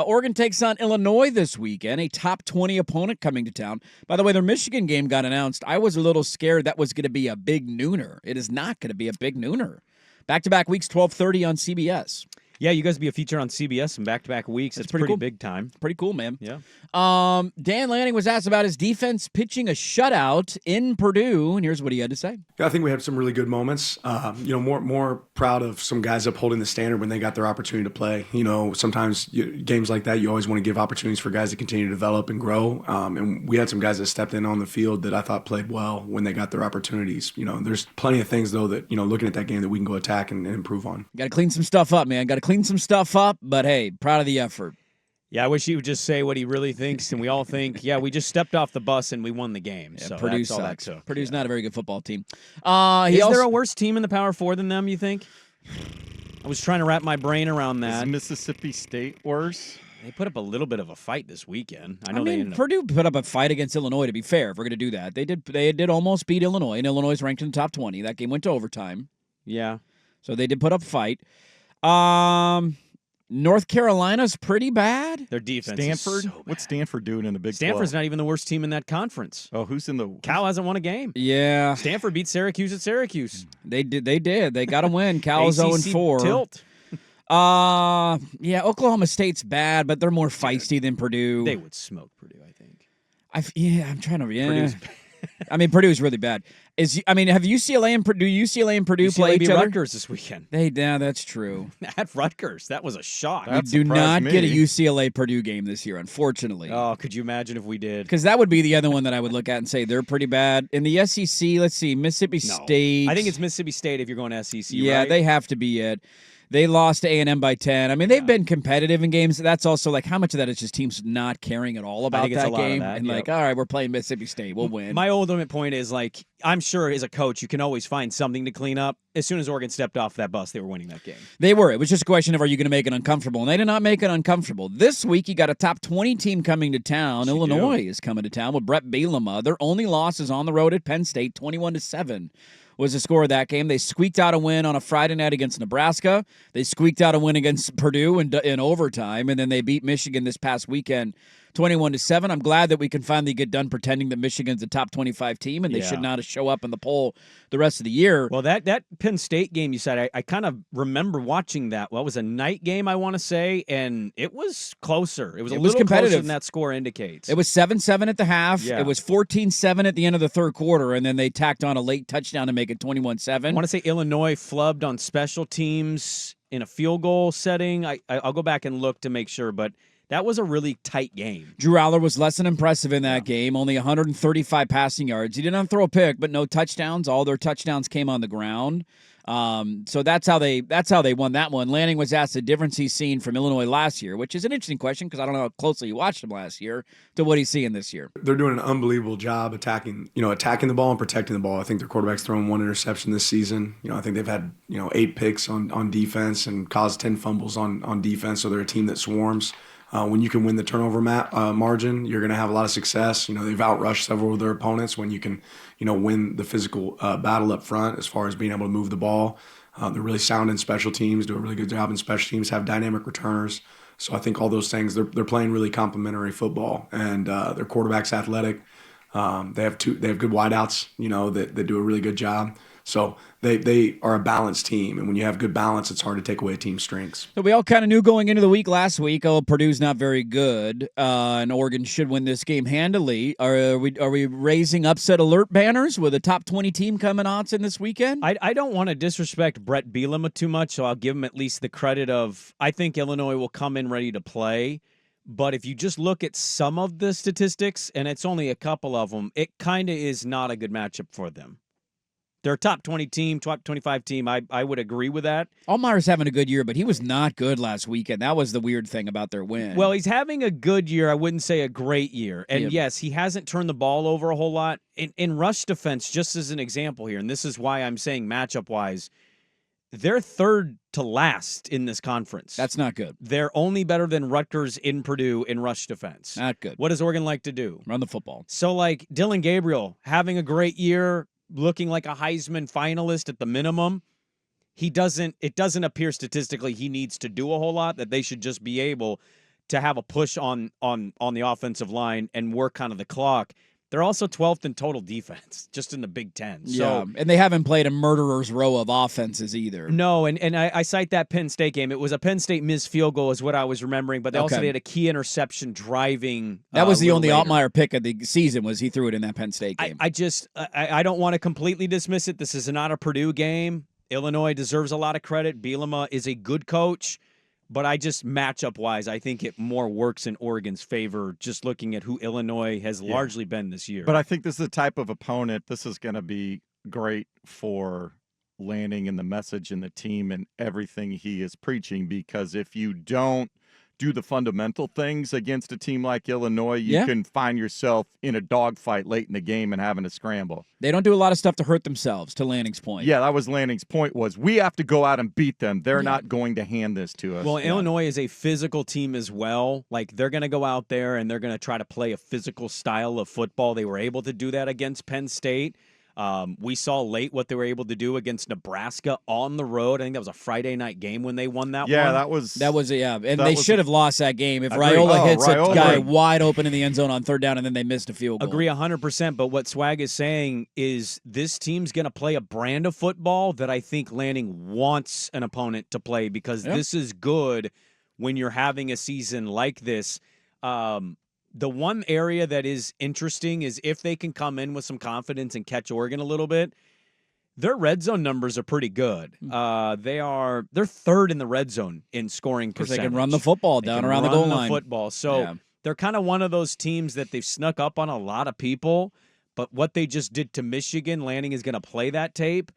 Oregon takes on Illinois this weekend, a top 20 opponent coming to town. By the way, their Michigan game got announced. I was a little scared that was going to be a big nooner. It is not going to be a big nooner. Back-to-back weeks, 12:30 on CBS. Yeah, you guys be a feature on CBS in back-to-back weeks. It's pretty cool. Big time. Pretty cool, man. Yeah. Dan Lanning was asked about his defense pitching a shutout in Purdue, and here's what he had to say. Yeah, I think we had some really good moments. More proud of some guys upholding the standard when they got their opportunity to play. Sometimes games like that, you always want to give opportunities for guys to continue to develop and grow. And we had some guys that stepped in on the field that I thought played well when they got their opportunities. There's plenty of things, though, that, looking at that game that we can go attack and improve on. Got to clean some stuff up, man. Got to clean some stuff up, but hey, proud of the effort. Yeah, I wish he would just say what he really thinks, and we all think, yeah, we just stepped off the bus and we won the game. Yeah, so Purdue that's all that sucks. took. Purdue's not a very good football team. Is there a worse team in the Power Four than them, you think? I was trying to wrap my brain around that. Is Mississippi State worse? They put up a little bit of a fight this weekend. Purdue put up a fight against Illinois, to be fair, if we're going to do that. They did almost beat Illinois, and Illinois is ranked in the top 20. That game went to overtime. Yeah. So they did put up a fight. North Carolina's pretty bad. Their defense Stanford? is so bad. What's Stanford doing in the Big 12? Stanford's not even the worst team in that conference. Oh, who's in the... Cal hasn't won a game. Yeah. Stanford beat Syracuse at Syracuse. They did. They got to win. Cal's 0-4. Tilt. Yeah, Oklahoma State's bad, but they're more feisty than Purdue. They would smoke Purdue, I think. I'm trying to... Yeah. Purdue's Purdue's really bad. Have UCLA and Purdue? UCLA and Purdue play each other? Rutgers this weekend. Yeah, that's true. At Rutgers, that was a shock. We do not get a UCLA Purdue game this year, unfortunately. Oh, could you imagine if we did? Because that would be the other one that I would look at and say they're pretty bad. In the SEC, let's see, Mississippi State. I think it's Mississippi State if you're going to SEC. Yeah, right? they have to be it. They lost to A&M by 10. They've been competitive in games. That's also like how much of that is just teams not caring at all about that game. And all right, we're playing Mississippi State. We'll win. My ultimate point is I'm sure as a coach, you can always find something to clean up. As soon as Oregon stepped off that bus, they were winning that game. They were. It was just a question of are you going to make it uncomfortable? And they did not make it uncomfortable. This week, you got a top 20 team coming to town. Illinois is coming to town with Brett Bielema. Their only loss is on the road at Penn State, 21-7. Was the score of that game. They squeaked out a win on a Friday night against Nebraska. They squeaked out a win against Purdue in overtime, and then they beat Michigan this past weekend 21-7. I'm glad that we can finally get done pretending that Michigan's a top 25 team and they should not show up in the poll the rest of the year. Well, that Penn State game you said, I kind of remember watching that. Well, it was a night game, I want to say, and it was closer. It was a little competitive. Closer than that score indicates. It was 7-7 at the half. Yeah. It was 14-7 at the end of the third quarter, and then they tacked on a late touchdown to make it 21-7. I want to say Illinois flubbed on special teams in a field goal setting. I'll go back and look to make sure, but that was a really tight game. Drew Aller was less than impressive in that game, only 135 passing yards. He did not throw a pick, but no touchdowns. All their touchdowns came on the ground. So that's how they won that one. Lanning was asked the difference he's seen from Illinois last year, which is an interesting question because I don't know how closely you watched him last year to what he's seeing this year. They're doing an unbelievable job attacking the ball and protecting the ball. I think their quarterback's thrown one interception this season. I think they've had 8 picks on defense and caused 10 fumbles on defense. So they're a team that swarms. When you can win the turnover margin, you're going to have a lot of success. They've outrushed several of their opponents when you can, win the physical battle up front as far as being able to move the ball. They're really sound in special teams, do a really good job in special teams, have dynamic returners. So I think all those things, they're playing really complementary football, and their quarterback's athletic. They have good wideouts, that do a really good job. So they are a balanced team, and when you have good balance, it's hard to take away a team's strengths. So we all kind of knew going into the week last week, Purdue's not very good, and Oregon should win this game handily. Are we raising upset alert banners with a top 20 team coming on in this weekend? I don't want to disrespect Brett Bielema too much, so I'll give him at least the credit of I think Illinois will come in ready to play. But if you just look at some of the statistics, and it's only a couple of them, it kind of is not a good matchup for them. They're a top 20 team, top 25 team. I would agree with that. Allmeier's having a good year, but he was not good last weekend. That was the weird thing about their win. Well, he's having a good year. I wouldn't say a great year. And yes, he hasn't turned the ball over a whole lot. In rush defense, just as an example here, and this is why I'm saying matchup-wise, they're third to last in this conference. That's not good. They're only better than Rutgers in Purdue in rush defense. Not good. What does Oregon like to do? Run the football. So, Dylan Gabriel having a great year, looking like a Heisman finalist at the minimum. It doesn't appear statistically he needs to do a whole lot, that they should just be able to have a push on the offensive line and work kind of the clock. They're also 12th in total defense, just in the Big Ten. So, and they haven't played a murderer's row of offenses either. No, and I cite that Penn State game. It was a Penn State missed field goal is what I was remembering, but they also had a key interception driving. That was the only later. Altmaier pick of the season was he threw it in that Penn State game. I don't want to completely dismiss it. This is not a Purdue game. Illinois deserves a lot of credit. Bielema is a good coach. But I just matchup-wise, I think it more works in Oregon's favor just looking at who Illinois has largely been this year. But I think this is the type of opponent, this is going to be great for Lanning and the message and the team and everything he is preaching, because if you don't do the fundamental things against a team like Illinois, you can find yourself in a dogfight late in the game and having to scramble. They don't do a lot of stuff to hurt themselves, to Lanning's point. Yeah, that was Lanning's point, was we have to go out and beat them. They're not going to hand this to us. Well, Illinois is a physical team as well. Like, they're going to go out there and they're going to try to play a physical style of football. They were able to do that against Penn State. We saw late what they were able to do against Nebraska on the road. I think that was a Friday night game when they won that one. Yeah, and they should have lost that game if Raiola hits a guy wide open in the end zone on third down and then they missed a field goal. Agree 100%, but what Swag is saying is this team's going to play a brand of football that I think Lanning wants an opponent to play, because this is good when you're having a season like this. The one area that is interesting is if they can come in with some confidence and catch Oregon a little bit, their red zone numbers are pretty good. They're third in the red zone in scoring percentage. They can run the football down around the goal line. So they're kind of one of those teams that they've snuck up on a lot of people, but what they just did to Michigan, Lanning is going to play that tape.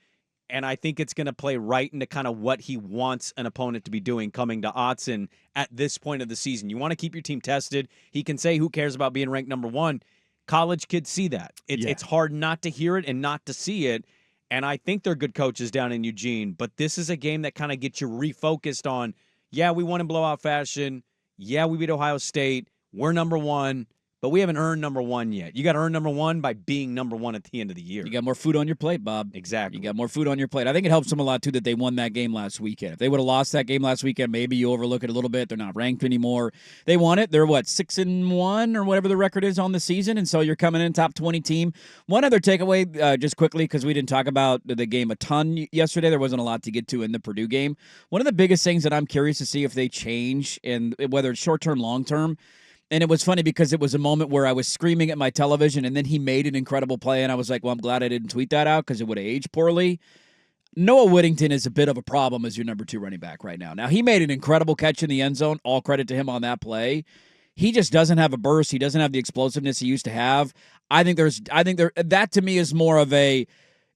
And I think it's going to play right into kind of what he wants an opponent to be doing coming to Autzen at this point of the season. You want to keep your team tested. He can say, who cares about being ranked number one? College kids see that. It's hard not to hear it and not to see it. And I think they're good coaches down in Eugene. But this is a game that kind of gets you refocused on, we won in blowout fashion. Yeah, we beat Ohio State. We're number one. But we haven't earned number one yet. You got to earn number one by being number one at the end of the year. You got more food on your plate, Bob. Exactly. You got more food on your plate. I think it helps them a lot, too, that they won that game last weekend. If they would have lost that game last weekend, maybe you overlook it a little bit. They're not ranked anymore. They won it. They're, 6-1 or whatever the record is on the season, and so you're coming in top 20 team. One other takeaway, just quickly, because we didn't talk about the game a ton yesterday. There wasn't a lot to get to in the Purdue game. One of the biggest things that I'm curious to see if they change, and whether it's short-term, long-term, and it was funny because it was a moment where I was screaming at my television, and then he made an incredible play, and I was like, well, I'm glad I didn't tweet that out because it would have aged poorly. Noah Whittington is a bit of a problem as your number 2 running back right now. Now, he made an incredible catch in the end zone. All credit to him on that play. He just doesn't have a burst. He doesn't have the explosiveness he used to have. That to me is more of a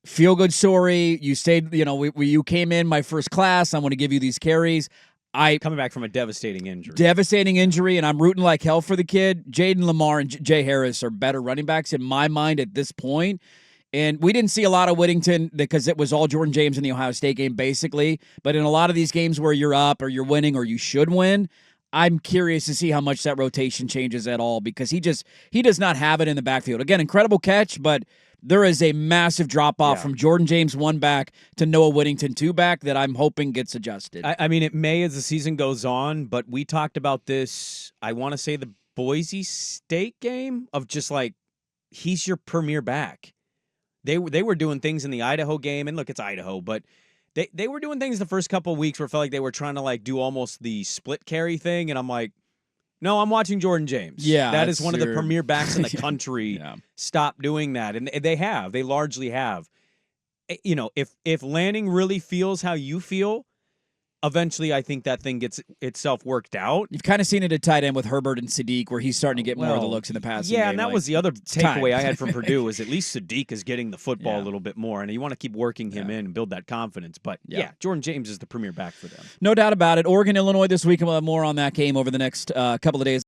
feel-good story. You stayed, you came in my first class. I want to give you these carries. Coming back from a devastating injury, and I'm rooting like hell for the kid. Jaden Lamar and Jay Harris are better running backs in my mind at this point. And we didn't see a lot of Whittington because it was all Jordan James in the Ohio State game, basically. But in a lot of these games where you're up or you're winning or you should win, I'm curious to see how much that rotation changes at all, because he does not have it in the backfield. Again, incredible catch, but there is a massive drop-off from Jordan James 1 back to Noah Whittington 2 back that I'm hoping gets adjusted. I mean, it may as the season goes on, but we talked about this, I want to say the Boise State game, of just like, he's your premier back. They were doing things in the Idaho game, and look, it's Idaho, but they were doing things the first couple of weeks where it felt like they were trying to do almost the split carry thing, and I'm like, no, I'm watching Jordan James. Yeah, that is one of the premier backs in the country. Stop doing that, and they largely have. If Lanning really feels how you feel, eventually I think that thing gets itself worked out. You've kind of seen it at tight end with Herbert and Sadiq, where he's starting to get more of the looks in the passing game. Yeah, and that was the other takeaway I had from Purdue, is at least Sadiq is getting the football a little bit more, and you want to keep working him in and build that confidence. But Jordan James is the premier back for them. No doubt about it. Oregon, Illinois this week, and we'll have more on that game over the next couple of days.